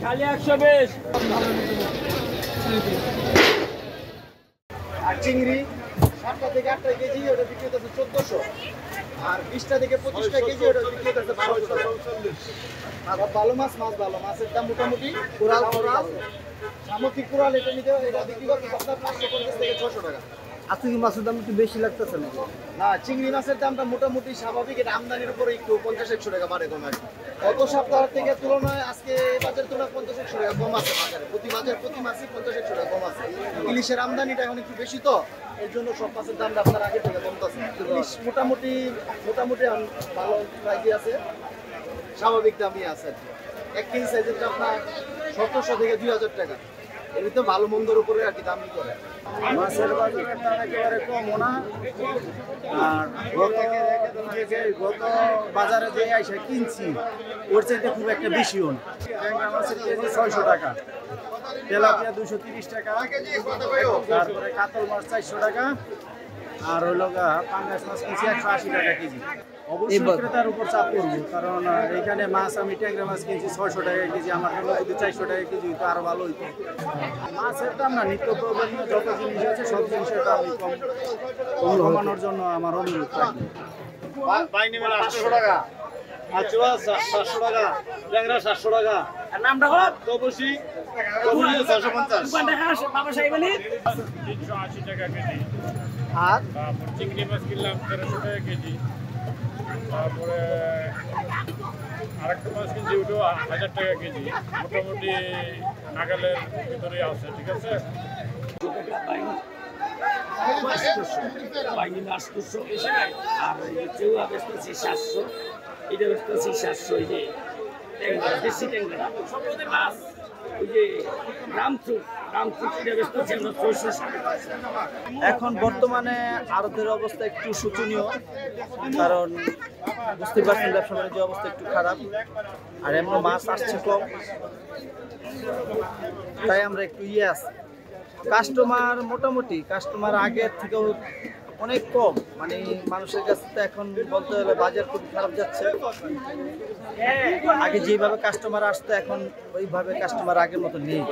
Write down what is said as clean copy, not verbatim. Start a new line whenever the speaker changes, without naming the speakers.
খালি 120।
আর চিংড়ি 7টা থেকে 8টা কেজি ওটা বিক্রি হচ্ছে 1400, আর 20টা থেকে 25টা কেজি ওটা বিক্রি হচ্ছে 1240। আর ভালো মাছ ভালো মাছের দাম মোটামুটি কোরাল সামুদ্রিক কোরাল এটা নিতে এটা বিক্রি করতে আপনার 550 থেকে 600 টাকা।
আজকে কি মাছের দাম একটু বেশি লাগতেছে না?
না, চিংড়ি মাছের দামটা মোটামুটি স্বাভাবিক, এটা আমদানির উপরে একটু 50-100 টাকা বাড়ে কম আর কি। গত সপ্তাহ থেকে তুলনায় আজকে বাজার তুলনায় 50-100 টাকা কম আছে বাজারে, প্রতি মাছই 50-100 টাকা কম আছে। ইলিশের আমদানিটা এখন একটু বেশি তো, এর জন্য সব মাছের দামটা আপনার আগে থেকে কমতেছে। ইলিশ মোটামুটি ভালো প্রাইসই আছে, স্বাভাবিক দামই আছে আর কি। 1 কেজি সাইজেরটা আপনার 1700 থেকে 2000 টাকা, এর ভিতরে ভালো মন্দর উপরে আর কি দামই করে।
মাছের বাজারের দাম একেবারে কমও না, আর গত বাজারে যে আইসা কিনছি ওর চাইতে খুব একটা বেশিও না। ট্যাংরা মাছের কেজি 600 টাকা, তেলাপিয়া 230 টাকা, তারপরে কাতল মাছ 400 টাকা, আর হইল পাঙ্গাস মাছ কিনছি 180 টাকা কেজি। অবশ্যই ক্রেতার উপর চাপ করবো, কারণ এখানে মাছ আমি ট্যাংরা মাছ কিনছি 600 টাকা কেজি, আমার জন্য যদি 400 টাকা কেজি হইতো আরো ভালো হইতো। মাছের দাম না, নিত্য প্রয়োজনীয় যত জিনিস আছে সব জিনিসের দাম কমানোর জন্য আমার অনুরোধ থাকবে।
বাইনি মেলা 800 টাকা, আচুয়া 700 টাকা, ট্যাংরা 700 টাকা,
আর নামটা হলো
তপসি 650,
বাবা সাহেব আলী
380 টাকা কেজি।
আর
তারপর চিংড়ি মাছ কিনলাম 1300 টাকা কেজি। তারপরে আরেকটা মাছ কিনছি ওটাও 1000 টাকা কেজি। মোটামুটি নাগালের ভিতরে আছে, ঠিক আছে।
বাইনি মাছ 200, আর চেউয়া বেচতেছি 700, এটা বেচতেছি 700। এই যে ট্যাংরা, দেশি ট্যাংরা মাছ, ওই যে রামচুর এটা বেচতেছি আমরা 600।
এখন বর্তমানে আড়তের অবস্থা একটু শোচনীয়, কারণ বুঝতে পারছেন ব্যবসা বাণিজ্য অবস্থা একটু খারাপ, আর এমন মাছ আসছে কম, তাই আমরা একটু আছি। কাস্টমার আগের থেকেও অনেক কম, মানে মানুষের কাছে তো এখন বলতে গেলে বাজার খুব খারাপ যাচ্ছে। আগে যেভাবে কাস্টমার আসতো এখন ওইভাবে কাস্টমার আগের মতো নেই।